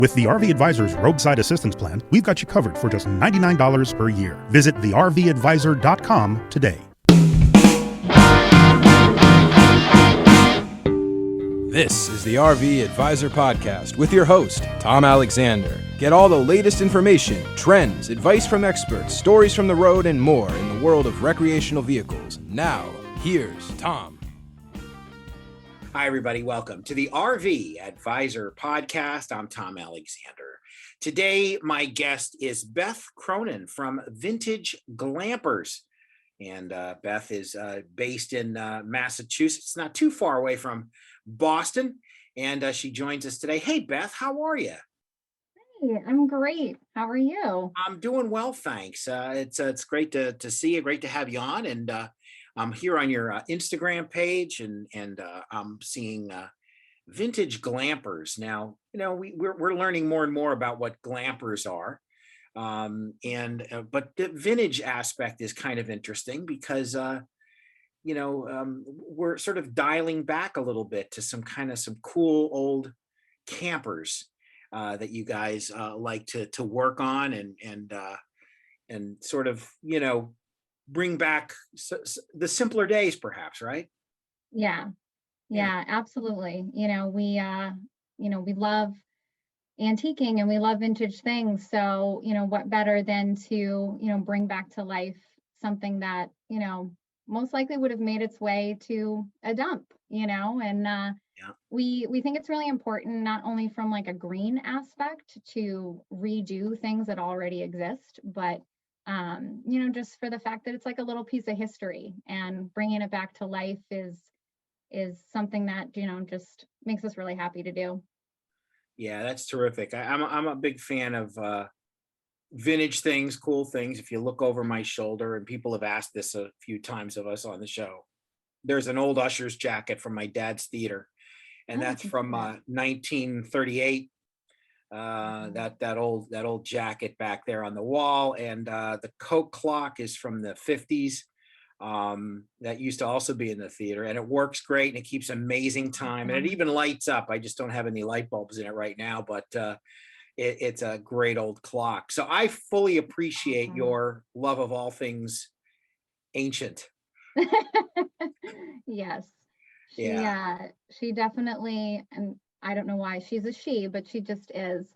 With the RV Advisor's Roadside Assistance Plan, we've got you covered for just $99 per year. Visit thervadvisor.com today. This is the RV Advisor Podcast with your host, Tom Alexander. Get all the latest information, trends, advice from experts, stories from the road, and more in the world of recreational vehicles. Now, here's Tom. Hi, everybody. Welcome to the RV Advisor Podcast. I'm Tom Alexander. Today, my guest is Beth Cronin from Vintage Glampers. And Beth is based in Massachusetts, not too far away from Boston. And she joins us today. Hey, Beth, how are you? Hey, I'm great. How are you? I'm doing well, thanks. It's great to see you. Great to have you on. And I'm here on your Instagram page, and I'm seeing Vintage Glampers. Now, you know, we're learning more and more about what glampers are. But the vintage aspect is kind of interesting because, we're sort of dialing back a little bit to some cool old campers that you guys like to work on and sort of, bring back the simpler days, perhaps, right? Yeah, absolutely. We love antiquing and we love vintage things. So, what better than to, bring back to life something that, most likely would have made its way to a dump, and we think it's really important, not only from like a green aspect to redo things that already exist, but just for the fact that it's like a little piece of history, and bringing it back to life is something that, just makes us really happy to do. Yeah, that's terrific. I'm a big fan of vintage things, cool things. If you look over my shoulder, and people have asked this a few times of us on the show, there's an old Usher's jacket from my dad's theater, and that's from 1938. That old jacket back there on the wall, and the Coke clock is from the 50s. That used to also be in the theater, and it works great, and it keeps amazing time, and it even lights up. I just don't have any light bulbs in it right now, but it's a great old clock. So I fully appreciate your love of all things ancient. Yes. Yeah. She definitely, and I don't know why she's a she, but she just is.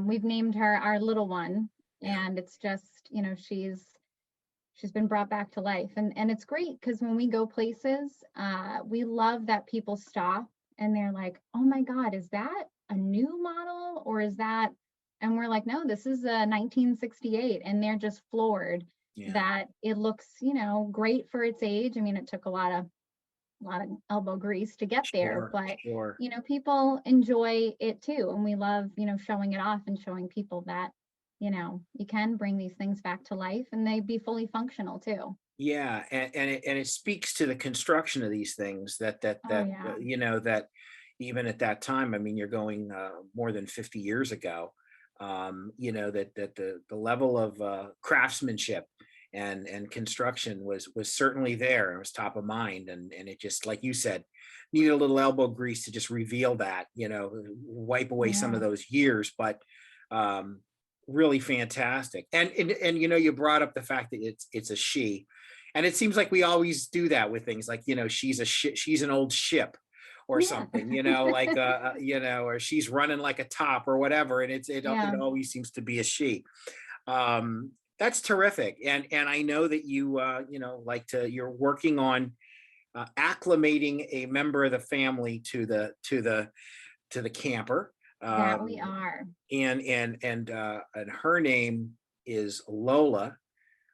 We've named her our little one, and it's just, she's been brought back to life. And it's great because when we go places, we love that people stop and they're like, oh my God, is that a new model, or is that? And we're like, no, this is a 1968. And they're just floored that it looks, great for its age. I mean, it took a lot of elbow grease to get there, but people enjoy it too. And we love, showing it off and showing people that, you can bring these things back to life and they be fully functional too. Yeah. And it speaks to the construction of these things that even at that time, I mean, you're going more than 50 years ago, that the level of craftsmanship and construction was certainly there. It was top of mind, and it just, like you said, needed a little elbow grease to just reveal that, wipe away some of those years, but really fantastic. And you brought up the fact that it's a she, and it seems like we always do that with things like, she's an old ship or something, like or she's running like a top or whatever, and it always seems to be a she. That's terrific. And I know that you're working on acclimating a member of the family to the camper. That we are. And her name is Lola.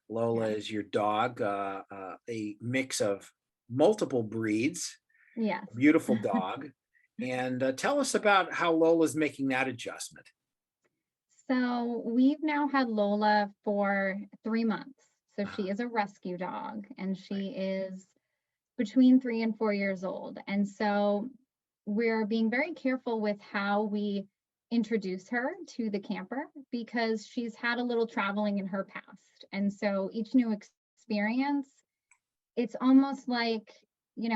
Lola is your dog, a mix of multiple breeds. Yeah. Beautiful dog. And tell us about how Lola's making that adjustment. So we've now had Lola for 3 months. So she is a rescue dog, and she is between 3 and 4 years old. And so we're being very careful with how we introduce her to the camper, because she's had a little traveling in her past. And so each new experience, it's almost like,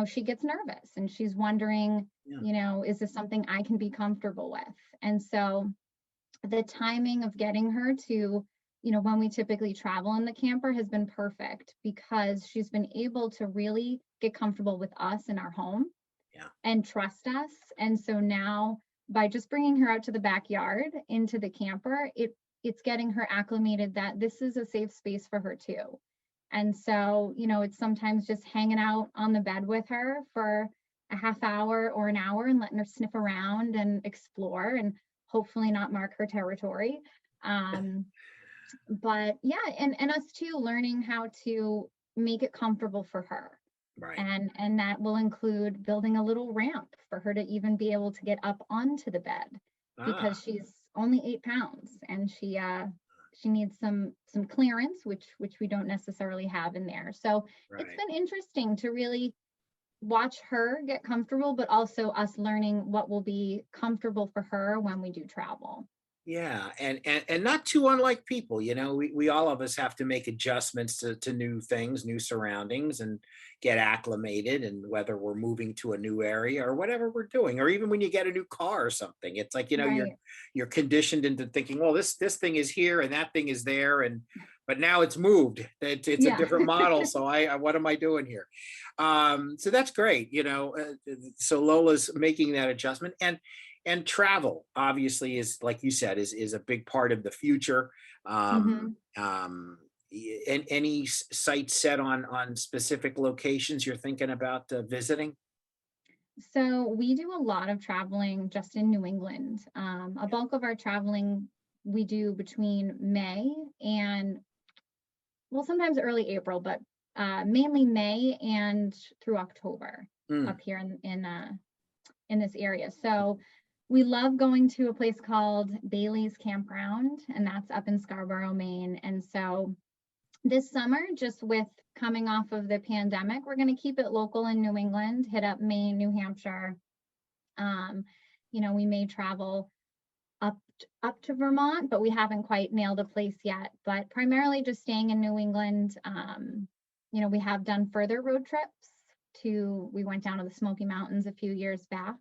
she gets nervous and she's wondering, is this something I can be comfortable with? And so the timing of getting her to, when we typically travel in the camper has been perfect because she's been able to really get comfortable with us in our home and trust us. And so now by just bringing her out to the backyard into the camper, it's getting her acclimated that this is a safe space for her too. And so, it's sometimes just hanging out on the bed with her for a half hour or an hour and letting her sniff around and explore and hopefully not mark her territory. But yeah, and us too, learning how to make it comfortable for her. Right. And that will include building a little ramp for her to even be able to get up onto the bed because she's only 8 pounds and she needs some clearance, which we don't necessarily have in there. So it's been interesting to really watch her get comfortable, but also us learning what will be comfortable for her when we do travel. Yeah, and not too unlike people, we all of us have to make adjustments to new things, new surroundings, and get acclimated. And whether we're moving to a new area or whatever we're doing, or even when you get a new car or something, it's like you're conditioned into thinking, well, this thing is here and that thing is there, but now it's moved. It's a different model. So I what am I doing here? So that's great, So Lola's making that adjustment, and travel obviously is, like you said, is a big part of the future. And any sites set on specific locations you're thinking about visiting? So we do a lot of traveling just in New England. A bulk of our traveling we do between May and, well, sometimes early April, but mainly May and through October up here in this area. So we love going to a place called Bailey's Campground, and that's up in Scarborough, Maine. And so this summer, just with coming off of the pandemic, we're going to keep it local in New England, hit up Maine, New Hampshire. We may travel up to Vermont, but we haven't quite nailed a place yet. But primarily just staying in New England. We have done further road trips we went down to the Smoky Mountains a few years back.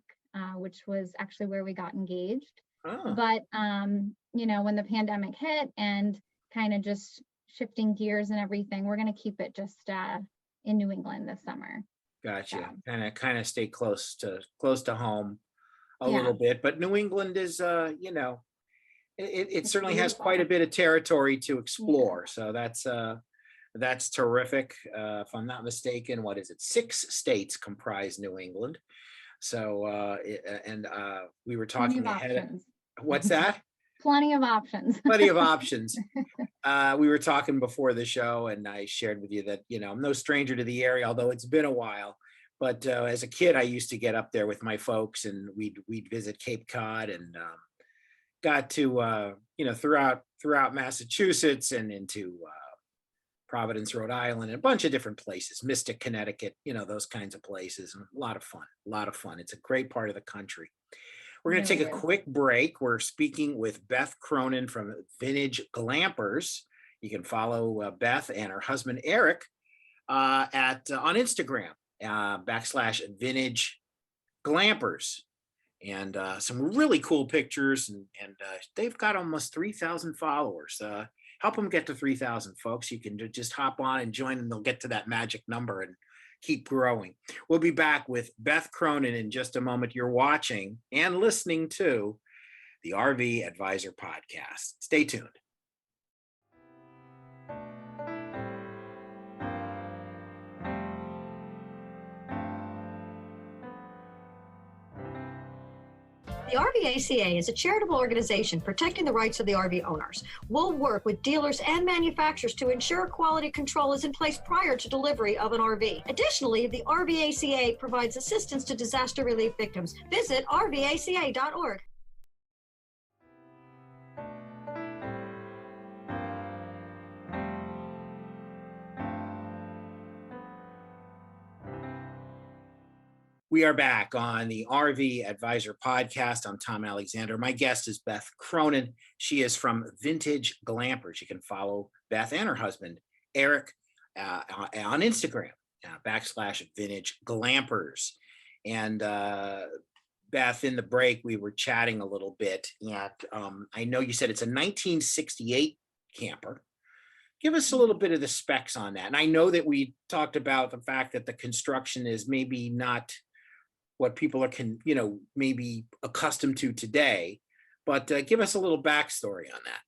Which was actually where we got engaged. But, when the pandemic hit and kind of just shifting gears and everything, we're going to keep it just in New England this summer. Gotcha. So. Kind of stay close to home a little bit, but New England is, it certainly has quite a bit of territory to explore. So that's terrific. If I'm not mistaken, what is it? 6 states comprise New England. So, we were talking ahead. What's that? Plenty of options. Plenty of options. We were talking before the show, and I shared with you that, I'm no stranger to the area, although it's been a while. But as a kid, I used to get up there with my folks, and we'd visit Cape Cod, and got to, throughout Massachusetts and into Providence, Rhode Island, and a bunch of different places, Mystic, Connecticut, those kinds of places. And a lot of fun. It's a great part of the country. We're going to take a quick break. We're speaking with Beth Cronin from Vintage Glampers. You can follow Beth and her husband, Eric, on Instagram, /Vintage Glampers. And some really cool pictures. And they've got almost 3,000 followers. Help them get to 3,000, folks. You can just hop on and join, and they'll get to that magic number and keep growing. We'll be back with Beth Cronin in just a moment. You're watching and listening to the RV Advisor Podcast. Stay tuned. The RVACA is a charitable organization protecting the rights of the RV owners. We'll work with dealers and manufacturers to ensure quality control is in place prior to delivery of an RV. Additionally, the RVACA provides assistance to disaster relief victims. Visit rvaca.org. We are back on the RV Advisor Podcast. I'm Tom Alexander. My guest is Beth Cronin. She is from Vintage Glampers. You can follow Beth and her husband, Eric, on Instagram, /Vintage Glampers. And Beth, in the break, we were chatting a little bit. I know you said it's a 1968 camper. Give us a little bit of the specs on that. And I know that we talked about the fact that the construction is maybe not what people are, maybe accustomed to today, but give us a little backstory on that.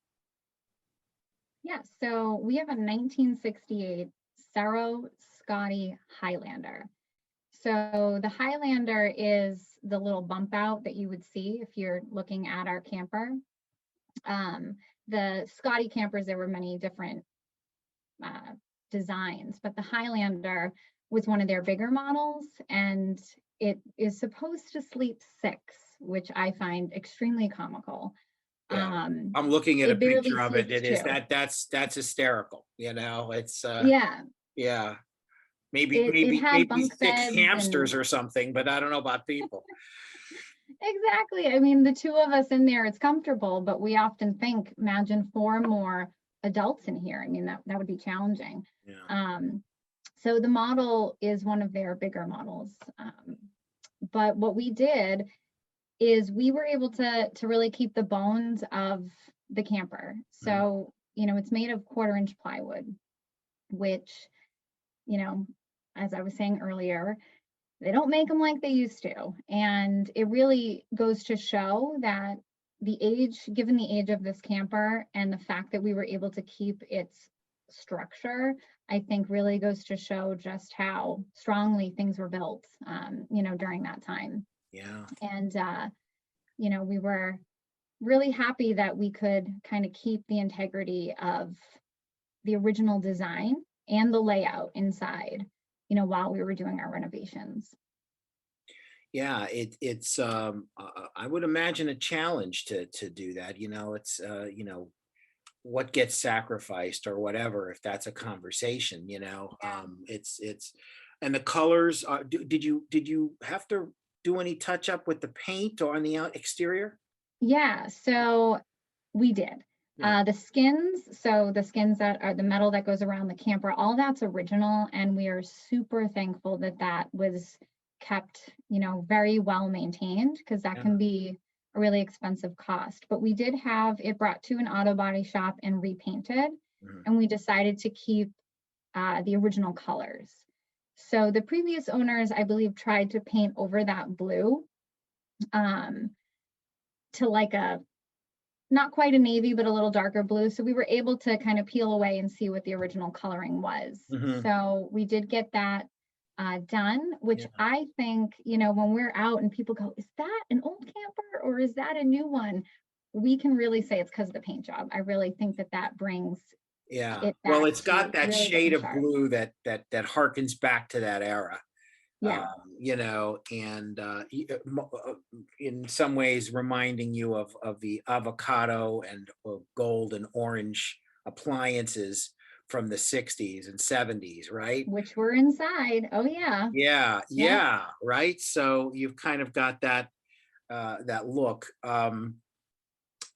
Yeah, so we have a 1968 Cerro Scotty Highlander. So the Highlander is the little bump out that you would see if you're looking at our camper. The Scotty campers, there were many different designs, but the Highlander was one of their bigger models, and it is supposed to sleep 6, which I find extremely comical. Yeah. I'm looking at a picture of it. It is 2. that's hysterical. It's yeah. Maybe had 6 hamsters or something, but I don't know about people. Exactly. I mean, the 2 of us in there, it's comfortable, but we often think, imagine 4 more adults in here. I mean, that would be challenging. Yeah. So the model is one of their bigger models. But what we did is we were able to really keep the bones of the camper. So, it's made of 1/4-inch plywood, which, as I was saying earlier, they don't make them like they used to. And it really goes to show that given the age of this camper and the fact that we were able to keep its structure, I think really goes to show just how strongly things were built, during that time. Yeah. And, we were really happy that we could kind of keep the integrity of the original design and the layout inside, while we were doing our renovations. Yeah, it's I would imagine a challenge to do that. It's what gets sacrificed or whatever, if that's a conversation. Yeah. It's and the colors. Did you have to do any touch up with the paint or on the exterior? Yeah, so we did. Yeah. The skins that are the metal that goes around the camper, all that's original, and we are super thankful that was kept, very well maintained, because that can be a really expensive cost. But we did have it brought to an auto body shop and repainted, and we decided to keep the original colors. So the previous owners, I believe, tried to paint over that blue to like not quite a navy, but a little darker blue. So we were able to kind of peel away and see what the original coloring was. So we did get that done, which I think, when we're out and people go, is that an old camper or is that a new one? We can really say it's because of the paint job. I really think that brings well, it's got that really shade of sharp. blue that harkens back to that era. Yeah. And in some ways reminding you of the avocado and gold and orange appliances from the 60s and 70s, right? Which were inside. Oh yeah. Yeah, right. So you've kind of got that that look. But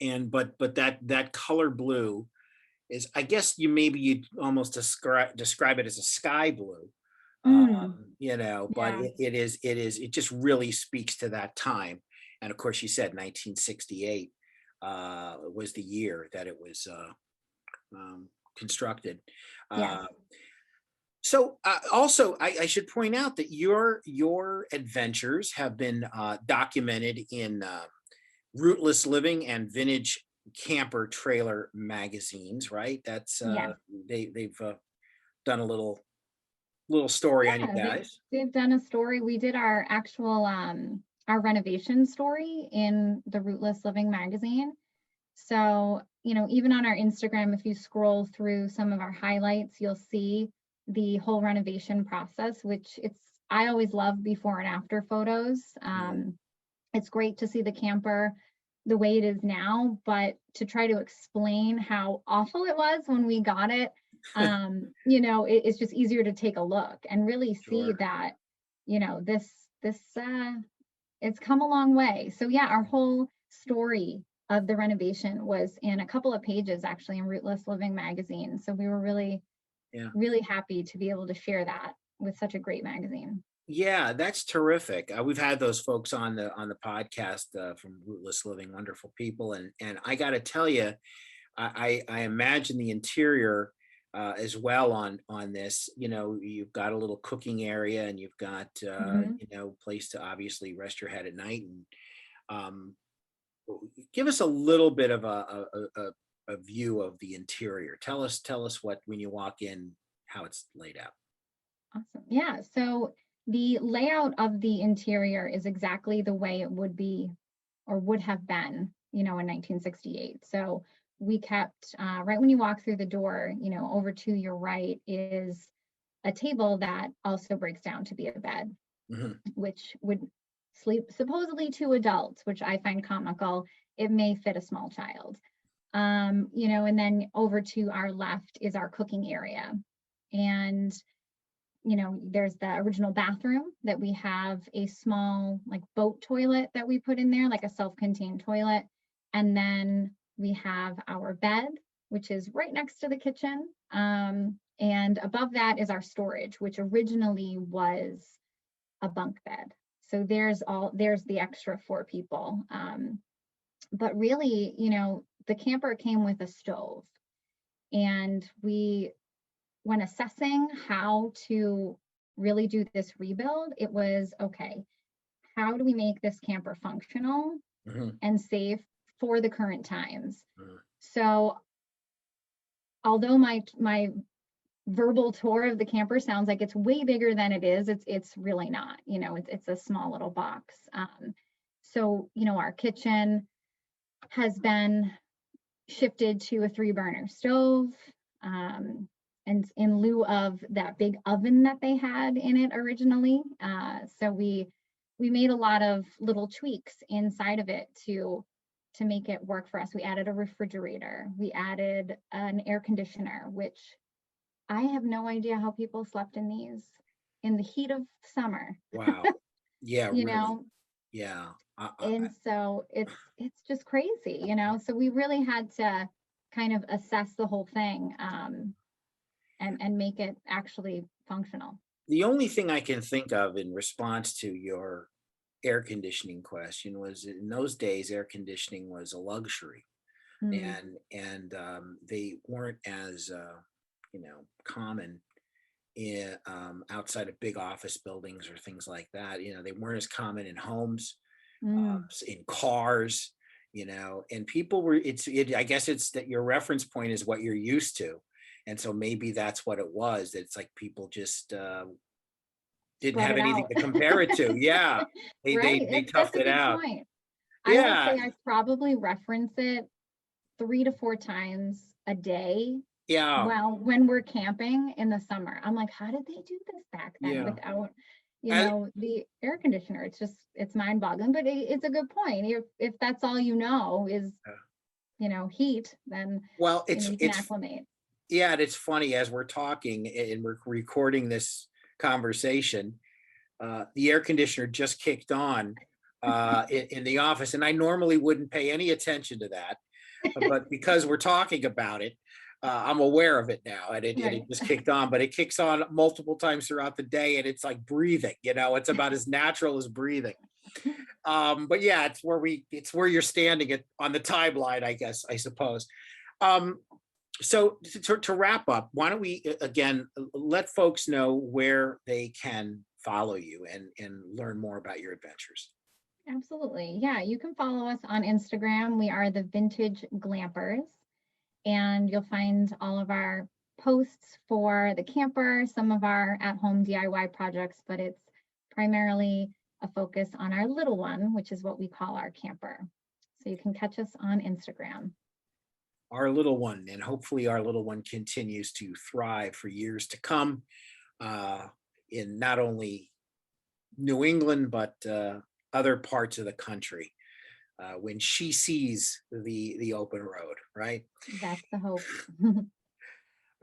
that color blue is, I guess you'd almost describe it as a sky blue. But it just really speaks to that time. And of course, you said 1968 was the year that it was constructed. So also, I should point out that your adventures have been documented in Rootless Living and Vintage Camper Trailer magazines, right? That's they've done a little story on you guys. They've done a story. We did our actual our renovation story in the Rootless Living magazine. So, even on our Instagram, if you scroll through some of our highlights, you'll see the whole renovation process, which I always love before and after photos. It's great to see the camper the way it is now, but to try to explain how awful it was when we got it, it's just easier to take a look and really see that, it's come a long way. So yeah, our whole story of the renovation was in a couple of pages actually in Rootless Living magazine. So we were really happy to be able to share that with such a great magazine. Yeah, that's terrific. We've had those folks on the podcast from Rootless Living, wonderful people, and I got to tell you, I imagine the interior as well on this. You know, you've got a little cooking area, and you've got Mhm. place to obviously rest your head at night. And um, give us a little bit of a view of the interior. Tell us what, when you walk in, how it's laid out. Awesome. Yeah. So the layout of the interior is exactly the way it would be or would have been, in 1968. So we kept, right when you walk through the door, over to your right is a table that also breaks down to be a bed, Mhm. which would sleep supposedly two adults, which I find comical. It may fit a small child. And then over to our left is our cooking area. And there's the original bathroom that we have a small like boat toilet that we put in there, like a self-contained toilet. And then we have our bed, which is right next to the kitchen. And above that is our storage, which originally was a bunk bed. So there's the extra for people. But really, the camper came with a stove. And when assessing how to really do this rebuild, it was okay, how do we make this camper functional Mhm. and safe for the current times? Mhm. So although my verbal tour of the camper sounds like it's way bigger than it is, it's really not. It's a small little box. So our kitchen has been shifted to a 3-burner stove. And in lieu of that big oven that they had in it originally. So we made a lot of little tweaks inside of it to make it work for us. We added a refrigerator. We added an air conditioner, which I have no idea how people slept in these in the heat of summer. Wow. Yeah, you really. know, Yeah. and so it's just crazy. So we really had to kind of assess the whole thing. And make it actually functional. The only thing I can think of in response to your air conditioning question was, in those days, air conditioning was a luxury, Mm, and they weren't as common outside of big office buildings or things like that. They weren't as common in homes, mm, in cars. And people were. I guess it's that your reference point is what you're used to, and so maybe that's what it was. It's like people just didn't spread have it anything out. to compare it to. Yeah, they Right. they they That's toughed a it good out. point. I will Yeah, say I probably reference it 3 to 4 times a day. yeah, Well, when we're camping in the summer, I'm like, how did they do this back then yeah. without, I, the air conditioner? It's mind boggling, but it's a good point. If that's all is, heat, then, well, you can acclimate. yeah, and it's funny as we're talking and we're recording this conversation. The air conditioner just kicked on in the office, and I normally wouldn't pay any attention to that, but because we're talking about it, I'm aware of it now, and Right. it just kicked on. But it kicks on multiple times throughout the day, and it's like breathing. It's about as natural as breathing. But yeah, it's where you're standing on the timeline, I suppose. Um, so to wrap up, why don't we again let folks know where they can follow you and learn more about your adventures. Absolutely. Yeah, you can follow us on Instagram. We are the Vintage Glampers, and you'll find all of our posts for the camper, some of our at-home DIY projects, but it's primarily a focus on our little one, which is what we call our camper. So you can catch us on Instagram. Our little one, and hopefully our little one continues to thrive for years to come, in not only New England, but other parts of the country, when she sees the open road, right? That's the hope.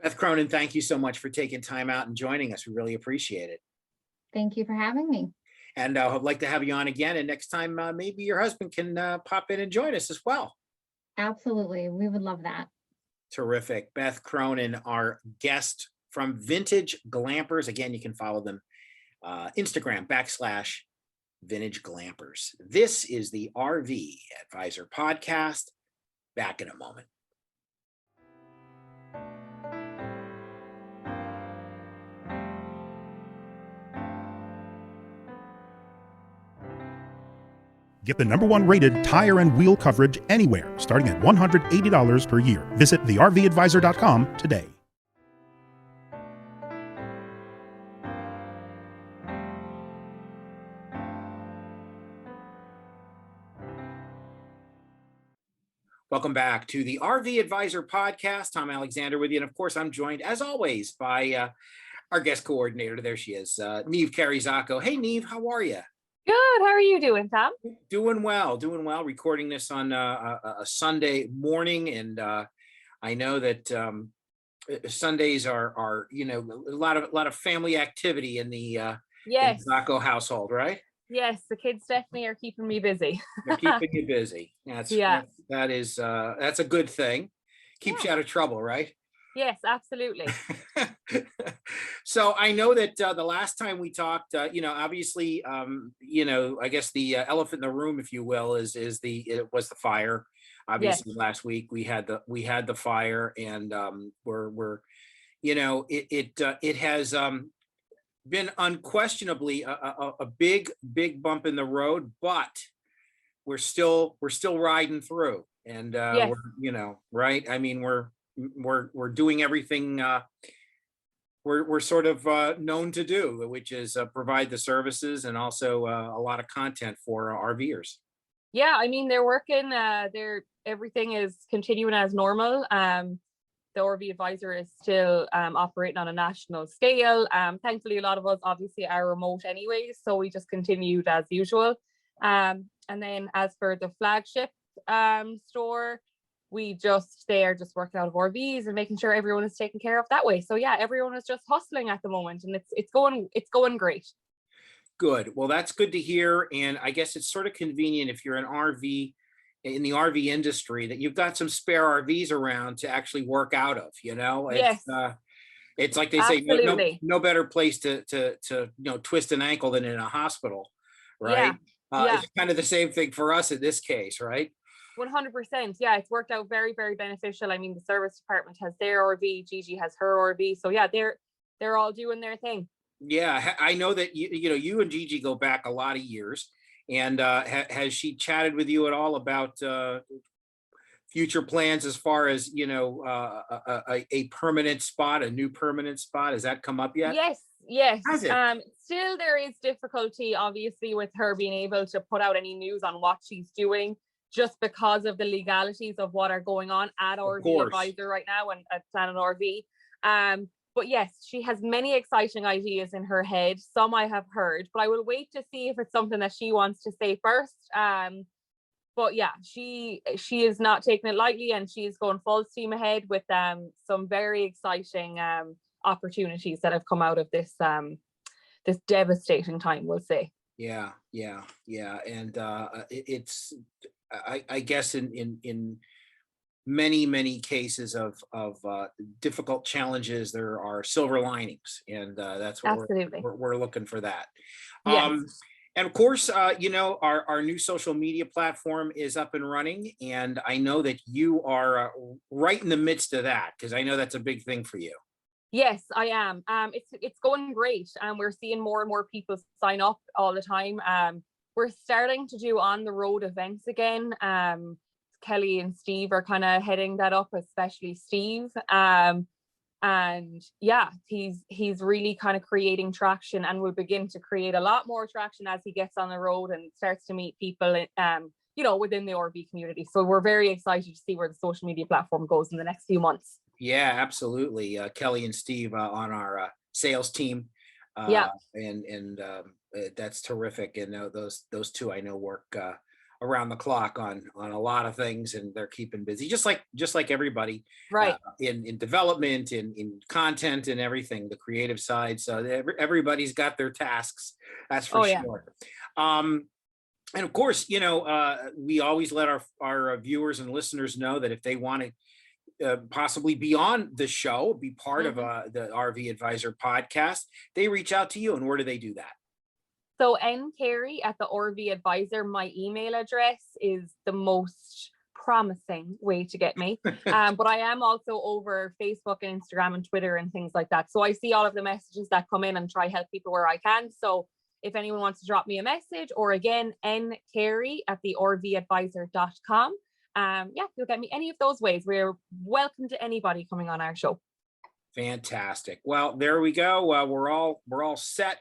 Beth Cronin, thank you so much for taking time out and joining us. We really appreciate it. Thank you for having me. And I'd like to have you on again. And next time, maybe your husband can pop in and join us as well. Absolutely. We would love that. Terrific. Beth Cronin, our guest from Vintage Glampers. Again, you can follow them Instagram /Vintage Glampers. This is the RV Advisor Podcast. Back in a moment. Get the #1 rated tire and wheel coverage anywhere, starting at $180 per year. Visit thervadvisor.com today. Welcome back to the RV Advisor Podcast. Tom Alexander with you. And of course, I'm joined, as always, by our guest coordinator. There she is, Neve Carizacco. Hey, Neve, how are you? Good. How are you doing, Tom? Doing well. Recording this on a Sunday morning. And I know that Sundays are a lot of family activity in the Yes. Zacco household, right? Yes, the kids definitely are keeping me busy. They're keeping you busy. That's a good thing. Keeps you out of trouble, right? Yes, absolutely. So I know that the last time we talked, obviously, I guess the elephant in the room, if you will, it was the fire. Obviously, last week we had the fire, and it has been unquestionably a big bump in the road, but we're still riding through, and right? I mean, we're doing everything we're sort of known to do, which is provide the services and also a lot of content for RVers. Yeah, I mean, they're working. Everything is continuing as normal. The RV Advisor is still operating on a national scale. Thankfully, a lot of us obviously are remote anyway, so we just continued as usual. And then as for the flagship store, they are just working out of RVs and making sure everyone is taken care of that way. So yeah, everyone is just hustling at the moment, and it's going great. Good. Well, that's good to hear. And I guess it's sort of convenient if you're in the RV industry that you've got some spare RVs around to actually work out of. Yes. It's like they Absolutely. say, no better place to twist an ankle than in a hospital, right? It's kind of the same thing for us in this case, right? 100%. Yeah, it's worked out very, very beneficial. I mean, the service department has their RV, Gigi has her RV. So yeah, they're all doing their thing. Yeah, I know that you and Gigi go back a lot of years. And has she chatted with you at all about future plans as far as a permanent spot, a new permanent spot? Has that come up yet? Yes. Has it? Still, there is difficulty, obviously, with her being able to put out any news on what she's doing, just because of the legalities of what are going on at RV Advisor right now and at Planet RV. But yes, she has many exciting ideas in her head. Some I have heard, but I will wait to see if it's something that she wants to say first. But yeah, she is not taking it lightly, and she's going full steam ahead with some very exciting opportunities that have come out of this this devastating time, we'll say. Yeah. And it's I guess in many cases of difficult challenges, there are silver linings, and that's what we're looking for that. Yes. And of course, our new social media platform is up and running, and I know that you are right in the midst of that, because I know that's a big thing for you. Yes, I am. It's going great, and we're seeing more and more people sign up all the time. We're starting to do on the road events again. Kelly and Steve are kind of heading that up, especially Steve. And yeah, he's really kind of creating traction, and will begin to create a lot more traction as he gets on the road and starts to meet people within the RV community. So we're very excited to see where the social media platform goes in the next few months. Yeah, absolutely. Kelly and Steve on our sales team. And that's terrific. And those two I know work around the clock on a lot of things, and they're keeping busy, just like everybody, right? In development, in content, and everything, the creative side. So everybody's got their tasks. That's for sure. And of course, we always let our viewers and listeners know that if they want to possibly be on the show, be part of the RV Advisor podcast, they reach out to you, and where do they do that? So ncarey at the RV Advisor, my email address is the most promising way to get me. But I am also over Facebook and Instagram and Twitter and things like that. So I see all of the messages that come in and try help people where I can. So if anyone wants to drop me a message, or again, ncarey at the rvadvisor.com. You'll get me any of those ways. We're welcome to anybody coming on our show. Fantastic. Well, there we go. We're all set,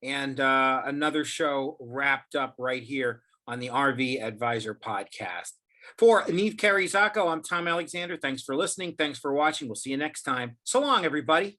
and another show wrapped up right here on the RV Advisor podcast. For Niamh Carey-Zacco, I'm Tom Alexander. Thanks for listening. Thanks for watching. We'll see you next time. So long, everybody.